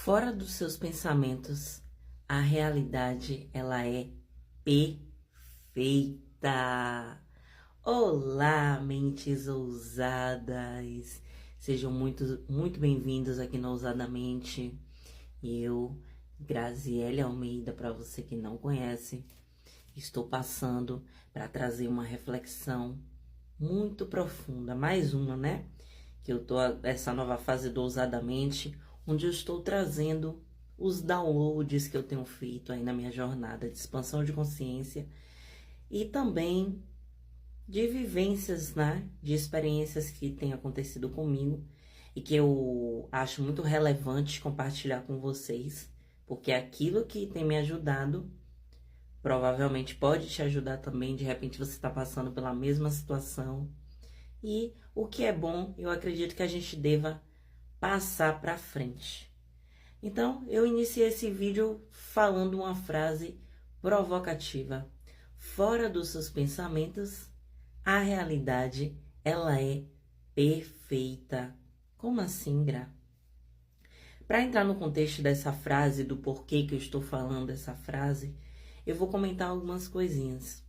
Fora dos seus pensamentos, a realidade, ela é perfeita. Olá, mentes ousadas. Sejam muito bem-vindos aqui no Ousadamente. Eu, Graziele Almeida, para você que não conhece, estou passando para trazer uma reflexão muito profunda, mais uma, né? Que eu tô essa nova fase do Ousadamente, onde eu estou trazendo os downloads que eu tenho feito aí na minha jornada de expansão de consciência e também de vivências, né? De experiências que têm acontecido comigo e que eu acho muito relevante compartilhar com vocês, porque aquilo que tem me ajudado provavelmente pode te ajudar também. De repente você está passando pela mesma situação. E o que é bom, eu acredito que a gente deva passar para frente. Então, eu iniciei esse vídeo falando uma frase provocativa. Fora dos seus pensamentos, a realidade, ela é perfeita. Como assim, Gra? Para entrar no contexto dessa frase, do porquê que eu estou falando essa frase, eu vou comentar algumas coisinhas.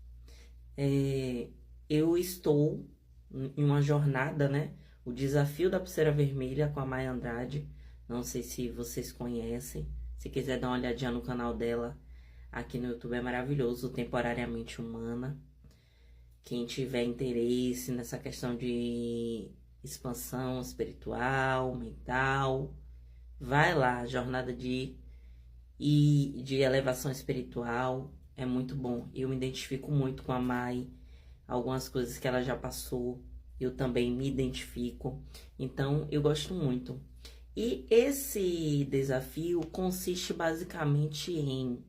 Eu estou em uma jornada, né? O desafio da pulseira vermelha com a Maia Andrade. Não sei se vocês conhecem. Se quiser dar uma olhadinha no canal dela, aqui no YouTube é maravilhoso, Temporariamente Humana. Quem tiver interesse nessa questão de expansão espiritual, mental, vai lá, jornada de elevação espiritual, é muito bom. Eu me identifico muito com a Mai, algumas coisas que ela já passou, eu também me identifico, então eu gosto muito. E esse desafio consiste basicamente em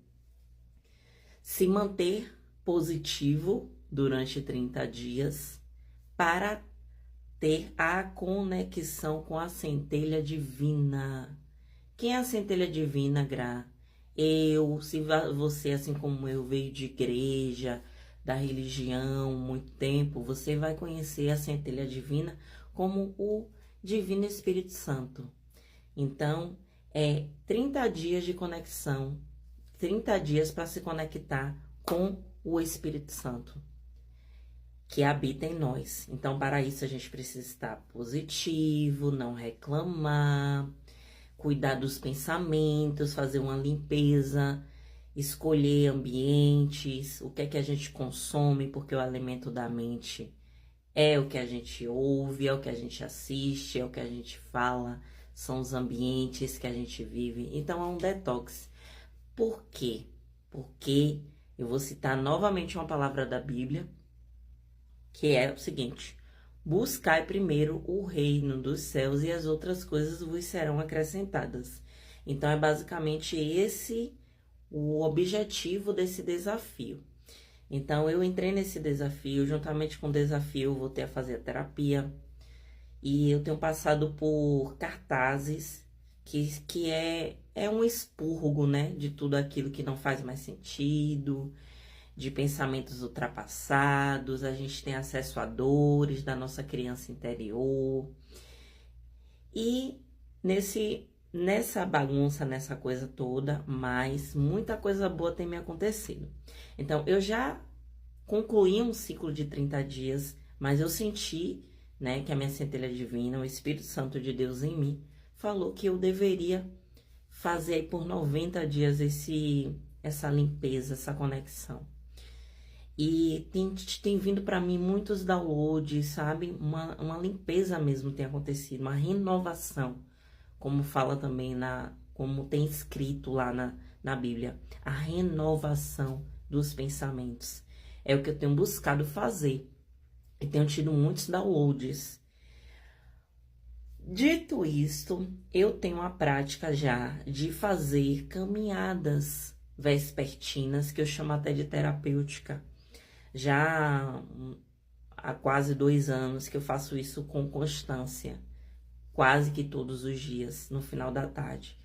se manter positivo durante 30 dias para ter a conexão com a centelha divina. Quem é a centelha divina, Gra? Se você, assim como eu, veio de igreja, da religião, muito tempo, você vai conhecer a centelha divina como o Divino Espírito Santo. Então, 30 dias de conexão, 30 dias para se conectar com o Espírito Santo, que habita em nós. Então, para isso, a gente precisa estar positivo, não reclamar, cuidar dos pensamentos, fazer uma limpeza, escolher ambientes, o que é que a gente consome, porque o alimento da mente é o que a gente ouve, é o que a gente assiste, é o que a gente fala, são os ambientes que a gente vive. Então é um detox. Por quê? Porque eu vou citar novamente uma palavra da Bíblia, que é o seguinte: buscai primeiro o reino dos céus e as outras coisas vos serão acrescentadas. Então é basicamente esse o objetivo desse desafio. Então, eu entrei nesse desafio, juntamente com o desafio, eu voltei a fazer a terapia. E eu tenho passado por cartazes, que é um expurgo, né? De tudo aquilo que não faz mais sentido, de pensamentos ultrapassados. A gente tem acesso a dores da nossa criança interior. E nessa bagunça, nessa coisa toda, mas muita coisa boa tem me acontecido. Então, eu já concluí um ciclo de 30 dias, mas eu senti, né, que a minha centelha divina, o Espírito Santo de Deus em mim, falou que eu deveria fazer aí por 90 dias essa limpeza, essa conexão. E tem vindo para mim muitos downloads, sabe? Uma limpeza mesmo tem acontecido, uma renovação. Como fala também como tem escrito lá na Bíblia, a renovação dos pensamentos. É o que eu tenho buscado fazer. E tenho tido muitos downloads. Dito isto, eu tenho a prática já de fazer caminhadas vespertinas, que eu chamo até de terapêutica. Já há quase 2 anos que eu faço isso com constância. Quase que todos os dias, no final da tarde.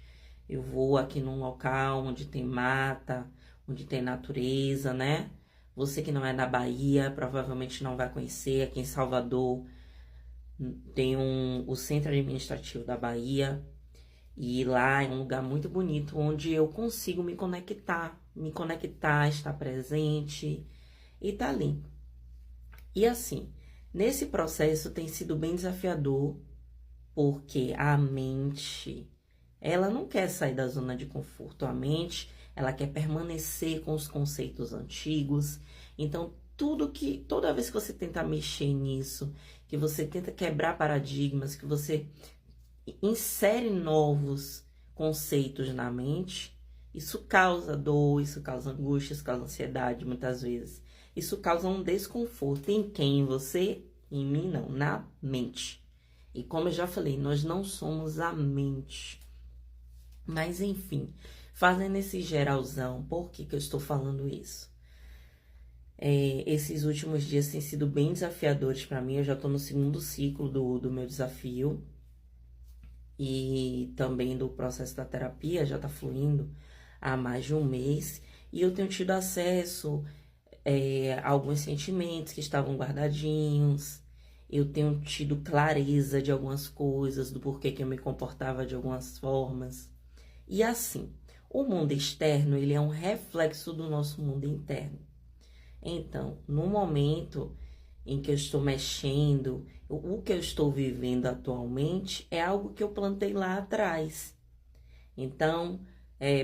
Eu vou aqui num local onde tem mata, onde tem natureza, né? Você que não é da Bahia, provavelmente não vai conhecer. Aqui em Salvador tem o Centro Administrativo da Bahia. E lá é um lugar muito bonito, onde eu consigo me conectar, estar presente e tá ali. E assim, nesse processo tem sido bem desafiador, porque a mente, ela não quer sair da zona de conforto. A mente, ela quer permanecer com os conceitos antigos. Então, toda vez que você tenta mexer nisso, que você tenta quebrar paradigmas, que você insere novos conceitos na mente, isso causa dor, isso causa angústia, isso causa ansiedade muitas vezes. Isso causa um desconforto em quem? Em você? Em mim não, na mente. E como eu já falei, nós não somos a mente. Mas enfim, fazendo esse geralzão, por que eu estou falando isso? Esses últimos dias têm sido bem desafiadores para mim. Eu já estou no segundo ciclo do meu desafio. E também do processo da terapia, já está fluindo há mais de um mês. E eu tenho tido acesso a alguns sentimentos que estavam guardadinhos. Eu tenho tido clareza de algumas coisas, do porquê que eu me comportava de algumas formas. E assim, o mundo externo, ele é um reflexo do nosso mundo interno. Então, no momento em que eu estou mexendo, o que eu estou vivendo atualmente é algo que eu plantei lá atrás. Então,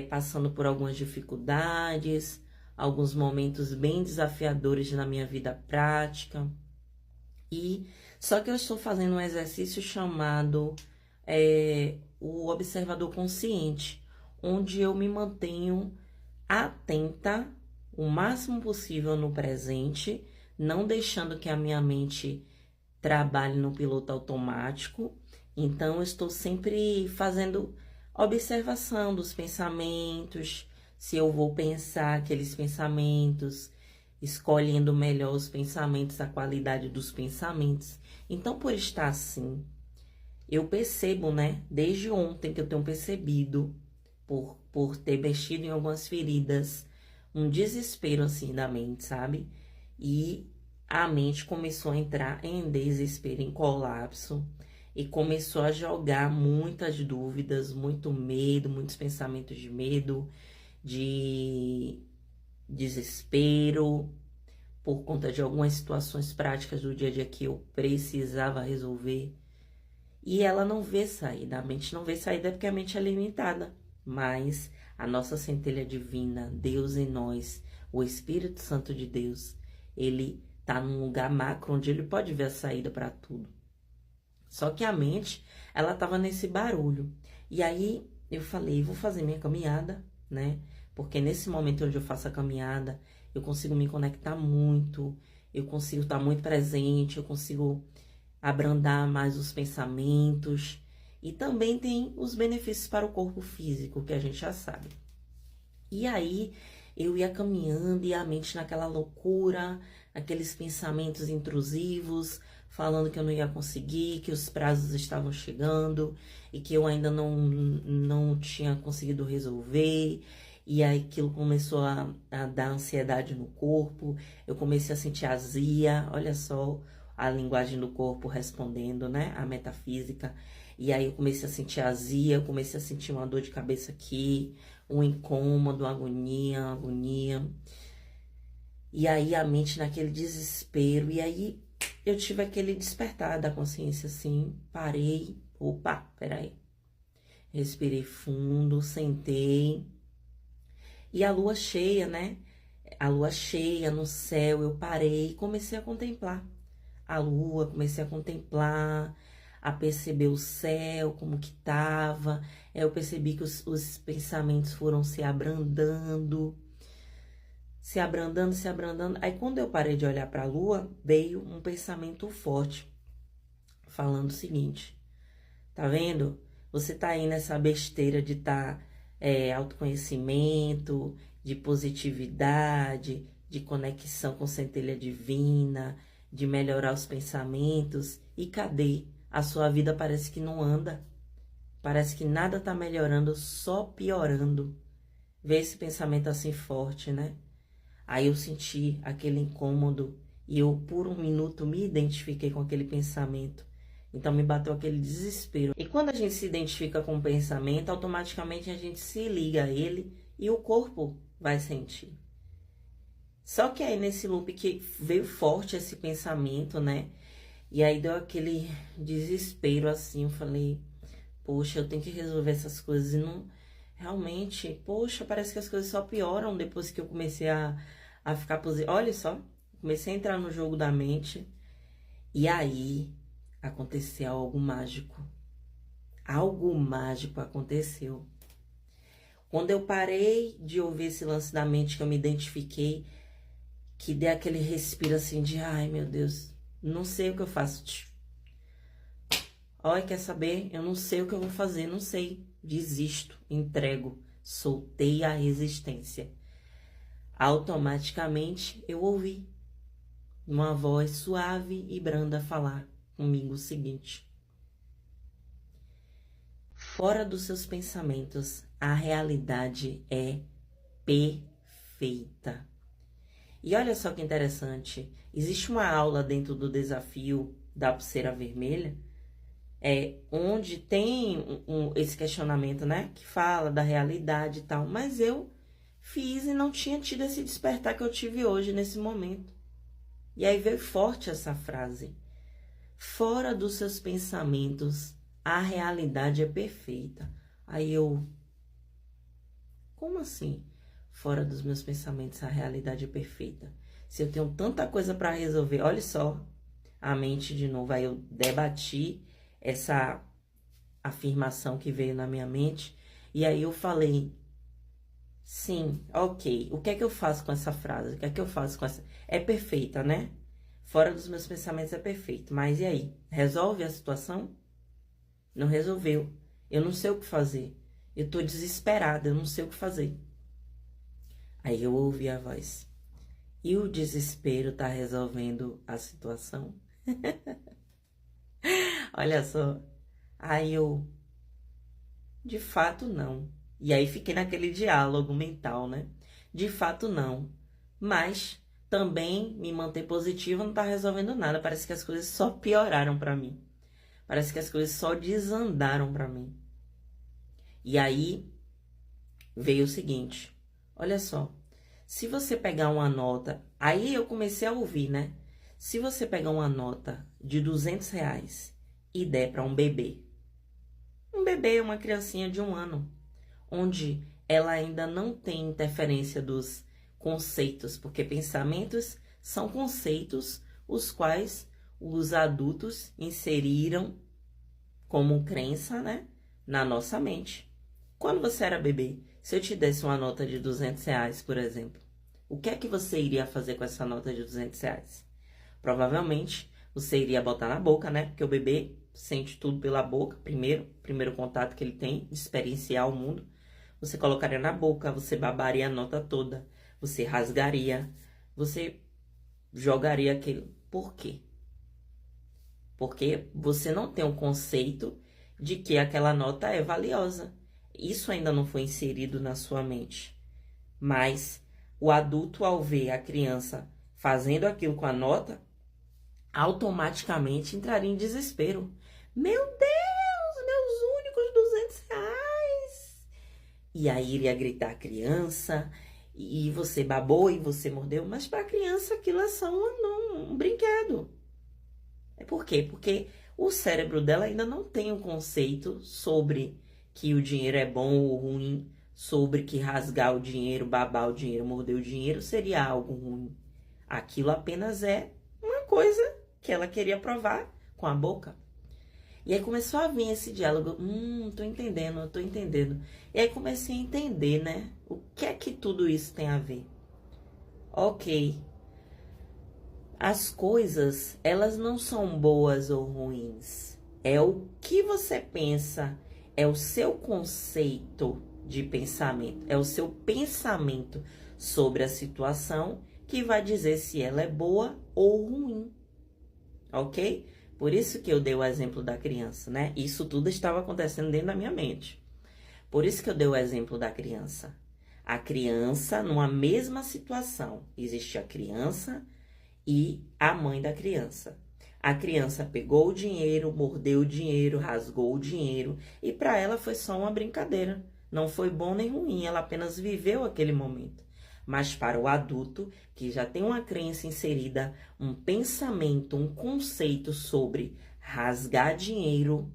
passando por algumas dificuldades, alguns momentos bem desafiadores na minha vida prática. E só que eu estou fazendo um exercício chamado o observador consciente, onde eu me mantenho atenta o máximo possível no presente, não deixando que a minha mente trabalhe no piloto automático. Então, eu estou sempre fazendo observação dos pensamentos, se eu vou pensar aqueles pensamentos, escolhendo melhor os pensamentos, a qualidade dos pensamentos. Então, por estar assim, eu percebo, né, desde ontem que eu tenho percebido, por ter mexido em algumas feridas, um desespero assim da mente, sabe? E a mente começou a entrar em desespero, em colapso, e começou a jogar muitas dúvidas, muito medo, muitos pensamentos de medo, de desespero, por conta de algumas situações práticas do dia a dia que eu precisava resolver. E ela não vê saída, a mente não vê saída porque a mente é limitada. Mas a nossa centelha divina, Deus em nós, o Espírito Santo de Deus, ele tá num lugar macro onde ele pode ver a saída para tudo. Só que a mente, ela tava nesse barulho. E aí eu falei, vou fazer minha caminhada, né? Porque nesse momento onde eu faço a caminhada, eu consigo me conectar muito, eu consigo estar muito presente, eu consigo abrandar mais os pensamentos. E também tem os benefícios para o corpo físico, que a gente já sabe. E aí, eu ia caminhando e a mente naquela loucura, aqueles pensamentos intrusivos, falando que eu não ia conseguir, que os prazos estavam chegando e que eu ainda não tinha conseguido resolver. E aí aquilo começou a dar ansiedade no corpo, eu comecei a sentir azia, olha só a linguagem do corpo respondendo, né, a metafísica. E aí eu comecei a sentir azia, eu comecei a sentir uma dor de cabeça aqui, um incômodo, agonia. E aí a mente naquele desespero, e aí eu tive aquele despertar da consciência assim, parei, opa, peraí. Respirei fundo, sentei. E a lua cheia, né? A lua cheia no céu, eu parei e comecei a contemplar a lua, comecei a contemplar, a perceber o céu, como que tava. Eu percebi que os pensamentos foram se abrandando. Aí quando eu parei de olhar para a lua, veio um pensamento forte, falando o seguinte: tá vendo? Você tá aí nessa besteira de autoconhecimento, de positividade, de conexão com centelha divina, de melhorar os pensamentos. E cadê? A sua vida parece que não anda. Parece que nada tá melhorando, só piorando. Vê esse pensamento assim forte, né? Aí eu senti aquele incômodo e eu, por um minuto, me identifiquei com aquele pensamento. Então me bateu aquele desespero. E quando a gente se identifica com o pensamento, automaticamente a gente se liga a ele e o corpo vai sentir. Só que aí nesse loop que veio forte esse pensamento, né? E aí deu aquele desespero assim, eu falei, poxa, eu tenho que resolver essas coisas e não... Realmente, poxa, parece que as coisas só pioram depois que eu comecei a ficar positiva. Olha só, comecei a entrar no jogo da mente e aí aconteceu algo mágico. Algo mágico aconteceu. Quando eu parei de ouvir esse lance da mente que eu me identifiquei, que dei aquele respiro assim de, ai meu Deus, não sei o que eu faço. Olha, quer saber? Eu não sei o que eu vou fazer, não sei. Desisto, entrego, soltei a resistência. Automaticamente eu ouvi uma voz suave e branda falar comigo o seguinte: fora dos seus pensamentos, a realidade é perfeita. E olha só que interessante, existe uma aula dentro do desafio da pulseira vermelha, onde tem esse questionamento, né? Que fala da realidade e tal. Mas eu fiz e não tinha tido esse despertar que eu tive hoje, nesse momento. E aí veio forte essa frase. Fora dos seus pensamentos, a realidade é perfeita. Aí eu... Como assim? Fora dos meus pensamentos, a realidade é perfeita. Se eu tenho tanta coisa para resolver, olha só, a mente de novo. Aí eu debati essa afirmação que veio na minha mente. E aí eu falei, sim, ok. O que é que eu faço com essa frase? O que é que eu faço com essa... É perfeita, né? Fora dos meus pensamentos é perfeito. Mas e aí? Resolve a situação? Não resolveu. Eu não sei o que fazer. Eu tô desesperada, eu não sei o que fazer. Aí eu ouvi a voz. E o desespero tá resolvendo a situação? Olha só. Aí eu... De fato, não. E aí fiquei naquele diálogo mental, né? De fato, não. Mas também me manter positiva não tá resolvendo nada. Parece que as coisas só pioraram pra mim. Parece que as coisas só desandaram pra mim. E aí veio o seguinte. Olha só. Se você pegar uma nota... Aí eu comecei a ouvir, né? Se você pegar uma nota de R$ 200 e der pra um bebê... Um bebê, uma criancinha de 1 ano, onde ela ainda não tem interferência dos conceitos, porque pensamentos são conceitos os quais os adultos inseriram como crença, né, na nossa mente. Quando você era bebê, se eu te desse uma nota de R$ 200, por exemplo, o que é que você iria fazer com essa nota de R$ 200? Provavelmente você iria botar na boca, né? Porque o bebê sente tudo pela boca, primeiro contato que ele tem de experienciar o mundo. Você colocaria na boca, você babaria a nota toda, você rasgaria, você jogaria aquilo. Por quê? Porque você não tem o conceito de que aquela nota é valiosa. Isso ainda não foi inserido na sua mente. Mas o adulto, ao ver a criança fazendo aquilo com a nota, automaticamente entraria em desespero. Meu Deus, meus únicos R$ 200. E aí iria gritar a criança, e você babou e você mordeu, mas para a criança aquilo é só um brinquedo. É por quê? Porque o cérebro dela ainda não tem um conceito sobre que o dinheiro é bom ou ruim, sobre que rasgar o dinheiro, babar o dinheiro, morder o dinheiro seria algo ruim. Aquilo apenas é uma coisa que ela queria provar com a boca. E aí começou a vir esse diálogo, tô entendendo. E aí comecei a entender, né? O que é que tudo isso tem a ver? Ok. As coisas, elas não são boas ou ruins. É o que você pensa, é o seu conceito de pensamento, é o seu pensamento sobre a situação que vai dizer se ela é boa ou ruim. Ok? Por isso que eu dei o exemplo da criança, né? Isso tudo estava acontecendo dentro da minha mente. Por isso que eu dei o exemplo da criança. A criança, numa mesma situação, existe a criança e a mãe da criança. A criança pegou o dinheiro, mordeu o dinheiro, rasgou o dinheiro e para ela foi só uma brincadeira. Não foi bom nem ruim, ela apenas viveu aquele momento. Mas para o adulto, que já tem uma crença inserida, um pensamento, um conceito sobre rasgar dinheiro,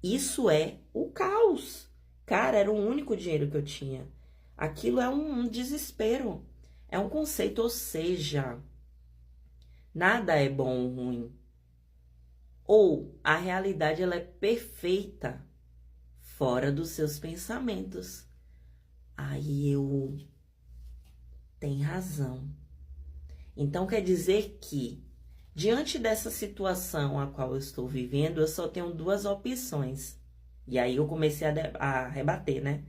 isso é o caos. Cara, era o único dinheiro que eu tinha. Aquilo é um desespero. É um conceito, ou seja, nada é bom ou ruim. Ou a realidade ela é perfeita fora dos seus pensamentos. Aí eu tenho razão. Então quer dizer que, diante dessa situação a qual eu estou vivendo, eu só tenho duas opções. E aí eu comecei a rebater, né?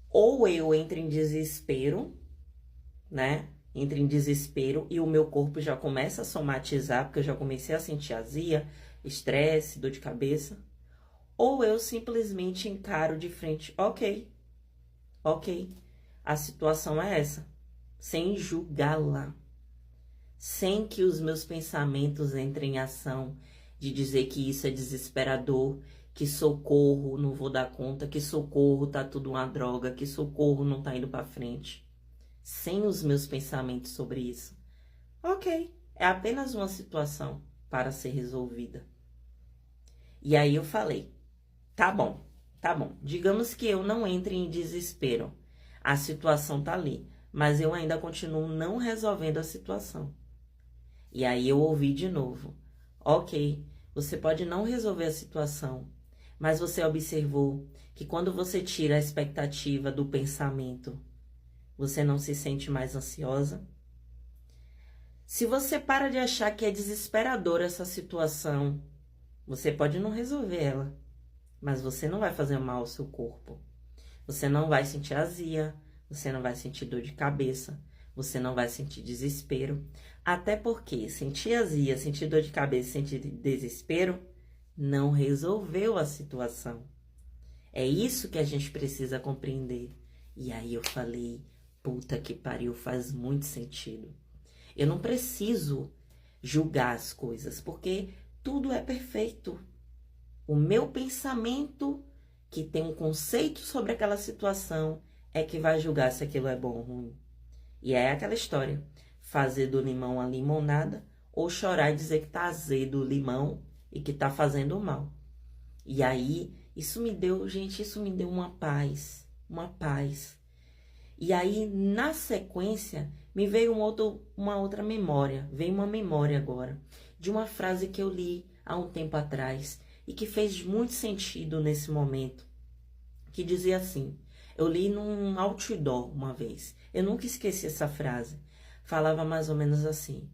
Ou eu entro em desespero, né? Entro em desespero e o meu corpo já começa a somatizar, porque eu já comecei a sentir azia, estresse, dor de cabeça. Ou eu simplesmente encaro de frente, ok, a situação é essa, sem julgá-la, sem que os meus pensamentos entrem em ação de dizer que isso é desesperador, que socorro, não vou dar conta, que socorro, tá tudo uma droga, que socorro, não tá indo pra frente. Sem os meus pensamentos sobre isso. Ok, é apenas uma situação para ser resolvida. E aí eu falei, tá bom. Digamos que eu não entre em desespero. A situação tá ali, mas eu ainda continuo não resolvendo a situação. E aí eu ouvi de novo. Ok, você pode não resolver a situação, mas você observou que quando você tira a expectativa do pensamento, você não se sente mais ansiosa? Se você para de achar que é desesperadora essa situação, você pode não resolver ela, mas você não vai fazer mal ao seu corpo. Você não vai sentir azia, você não vai sentir dor de cabeça, você não vai sentir desespero. Até porque sentir azia, sentir dor de cabeça, sentir desespero, não resolveu a situação. É isso que a gente precisa compreender. E aí eu falei, puta que pariu, faz muito sentido. Eu não preciso julgar as coisas, porque tudo é perfeito. O meu pensamento, que tem um conceito sobre aquela situação, é que vai julgar se aquilo é bom ou ruim. E é aquela história, fazer do limão a limonada, ou chorar e dizer que tá azedo o limão e que tá fazendo mal. E aí, isso me deu uma paz, E aí, na sequência, me veio uma outra memória, veio uma memória agora, de uma frase que eu li há um tempo atrás, e que fez muito sentido nesse momento, que dizia assim, eu li num outdoor uma vez, eu nunca esqueci essa frase, falava mais ou menos assim,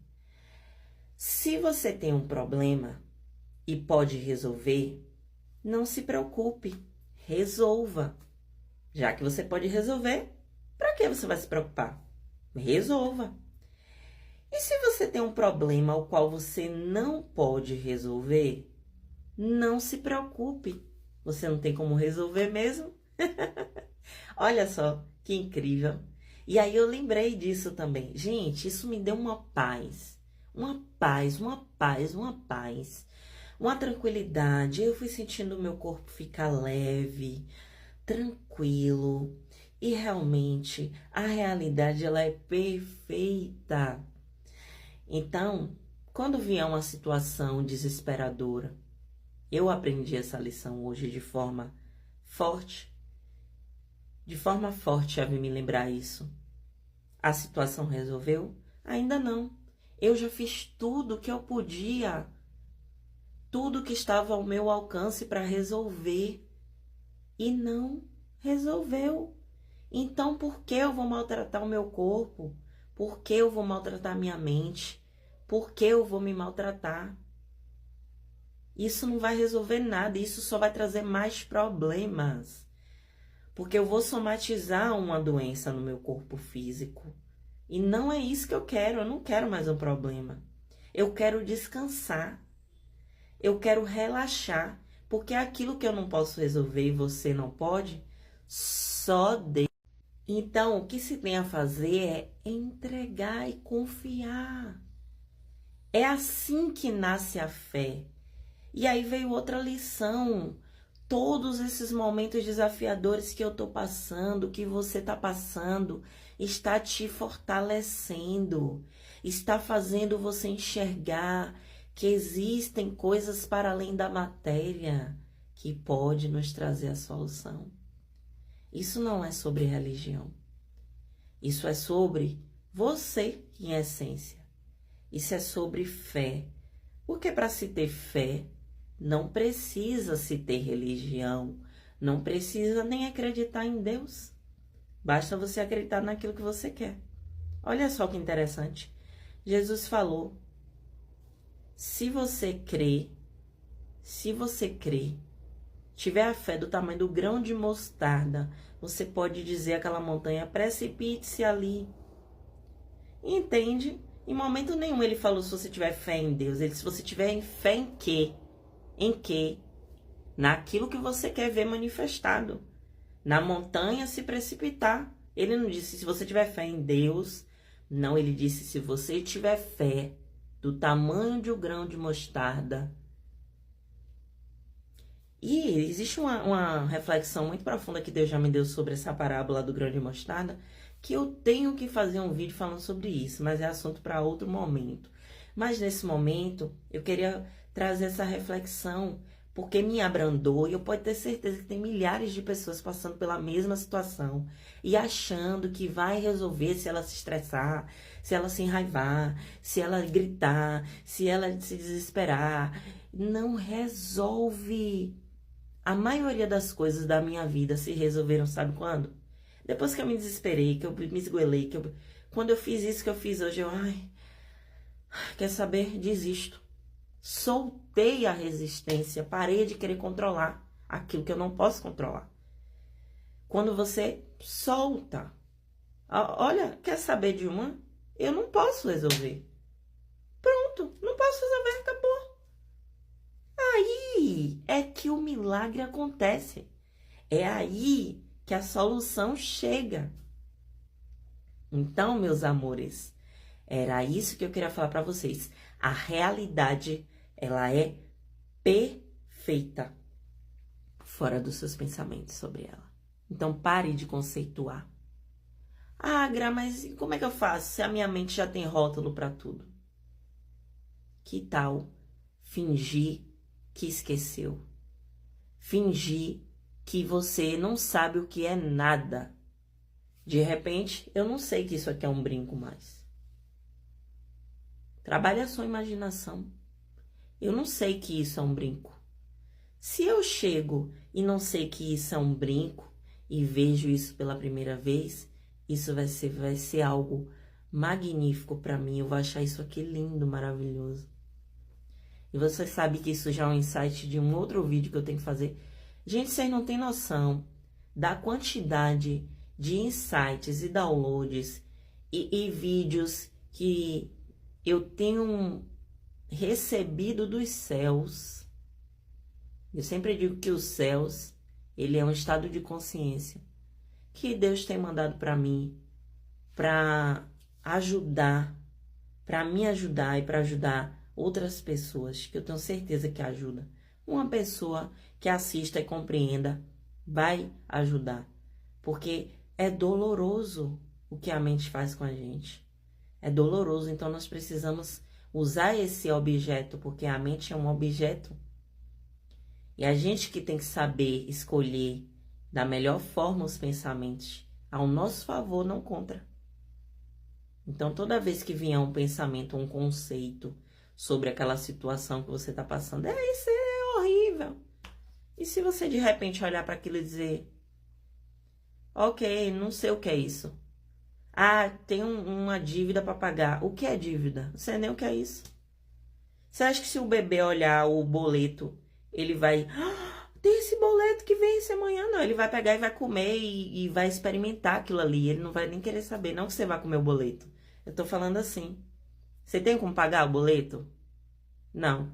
se você tem um problema e pode resolver, não se preocupe, resolva, já que você pode resolver, para que você vai se preocupar? Resolva. E se você tem um problema ao qual você não pode resolver, não se preocupe. Você não tem como resolver mesmo? Olha só, que incrível. E aí eu lembrei disso também. Gente, isso me deu uma paz. Uma tranquilidade. Eu fui sentindo o meu corpo ficar leve, tranquilo. E realmente, a realidade ela é perfeita. Então, quando vier uma situação desesperadora, eu aprendi essa lição hoje de forma forte. De forma forte, já vim me lembrar isso. A situação resolveu? Ainda não. Eu já fiz tudo que eu podia. Tudo que estava ao meu alcance para resolver. E não resolveu. Então, por que eu vou maltratar o meu corpo? Por que eu vou maltratar a minha mente? Por que eu vou me maltratar? Isso não vai resolver nada, isso só vai trazer mais problemas. Porque eu vou somatizar uma doença no meu corpo físico. E não é isso que eu não quero mais um problema. Eu quero descansar. Eu quero relaxar. Porque aquilo que eu não posso resolver e você não pode, só Deus. Então, o que se tem a fazer é entregar e confiar. É assim que nasce a fé. E aí veio outra lição. Todos esses momentos desafiadores que eu tô passando, que você tá passando, está te fortalecendo, está fazendo você enxergar que existem coisas para além da matéria que pode nos trazer a solução. Isso não é sobre religião. Isso é sobre você, em essência. Isso é sobre fé. Porque para se ter fé, não precisa se ter religião, não precisa nem acreditar em Deus. Basta você acreditar naquilo que você quer. Olha só que interessante. Jesus falou: se você crer, tiver a fé do tamanho do grão de mostarda, você pode dizer àquela montanha: precipite-se ali. Entende? Em momento nenhum ele falou se você tiver fé em Deus. Ele disse: se você tiver fé em quê? Em quê? Naquilo que você quer ver manifestado. Na montanha se precipitar. Ele não disse se você tiver fé em Deus. Não, ele disse se você tiver fé do tamanho de um grão de mostarda. E existe uma reflexão muito profunda que Deus já me deu sobre essa parábola do grão de mostarda, que eu tenho que fazer um vídeo falando sobre isso, mas é assunto para outro momento. Mas nesse momento, eu queria trazer essa reflexão, porque me abrandou e eu posso ter certeza que tem milhares de pessoas passando pela mesma situação e achando que vai resolver se ela se estressar, se ela se enraivar, se ela gritar, se ela se desesperar. Não resolve. A maioria das coisas da minha vida se resolveram, sabe quando? Depois que eu me desesperei, que eu me esgoelei, quando eu fiz isso que eu fiz hoje, quer saber? Desisto. Soltei a resistência, parei de querer controlar aquilo que eu não posso controlar. Quando você solta, olha, quer saber de uma? Eu não posso resolver. Pronto, não posso resolver, acabou. Aí é que o milagre acontece. É aí que a solução chega. Então, meus amores, era isso que eu queria falar para vocês. A realidade, ela é perfeita fora dos seus pensamentos sobre ela. Então, pare de conceituar. Ah, Gra, mas como é que eu faço se a minha mente já tem rótulo para tudo? Que tal fingir que esqueceu? Fingir que você não sabe o que é nada. De repente, eu não sei que isso aqui é um brinco mais. Trabalhe a sua imaginação. Eu não sei que isso é um brinco. Se eu chego e não sei que isso é um brinco e vejo isso pela primeira vez, isso vai ser algo magnífico para mim. Eu vou achar isso aqui lindo, maravilhoso. E você sabe que isso já é um insight de um outro vídeo que eu tenho que fazer. Gente, vocês não têm noção da quantidade de insights e downloads e vídeos que eu tenho recebido dos céus. Eu sempre digo que os céus, ele é um estado de consciência que Deus tem mandado para mim, para ajudar, para me ajudar e para ajudar outras pessoas, que eu tenho certeza que ajuda. Uma pessoa que assista e compreenda vai ajudar, porque é doloroso o que a mente faz com a gente. É doloroso, então nós precisamos usar esse objeto, porque a mente é um objeto. E a gente que tem que saber escolher da melhor forma os pensamentos ao nosso favor, não contra. Então, toda vez que vier um pensamento, um conceito sobre aquela situação que você está passando, isso é horrível. E se você de repente olhar para aquilo e dizer: ok, não sei o que é isso. Ah, tem uma dívida para pagar. O que é dívida? Não sei nem o que é isso. Você acha que se o bebê olhar o boleto, ele vai... tem esse boleto que vence amanhã. Não, ele vai pegar e vai comer e vai experimentar aquilo ali. Ele não vai nem querer saber. Não que você vai comer o boleto. Eu tô falando assim. Você tem como pagar o boleto? Não.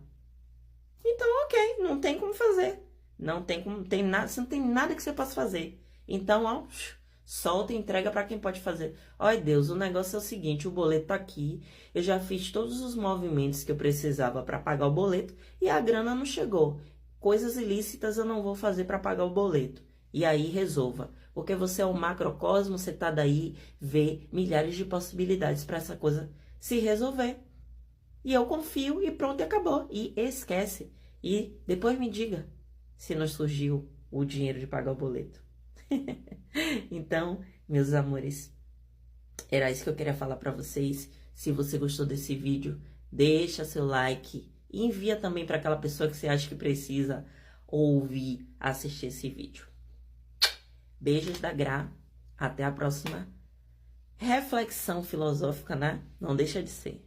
Então, ok. Não tem como fazer. Não tem como... tem nada, você não tem nada que você possa fazer. Então, Solta e entrega para quem pode fazer. Olha, Deus, o negócio é o seguinte, o boleto tá aqui, eu já fiz todos os movimentos que eu precisava para pagar o boleto e a grana não chegou. Coisas ilícitas eu não vou fazer para pagar o boleto. E aí resolva. Porque você é um macrocosmo, você tá daí, vê milhares de possibilidades para essa coisa se resolver. E eu confio e pronto, e acabou. E esquece. E depois me diga se não surgiu o dinheiro de pagar o boleto. Então, meus amores, era isso que eu queria falar para vocês. Se você gostou desse vídeo, deixa seu like e envia também para aquela pessoa que você acha que precisa ouvir, assistir esse vídeo. Beijos da Gra. Até a próxima reflexão filosófica, né? Não deixa de ser.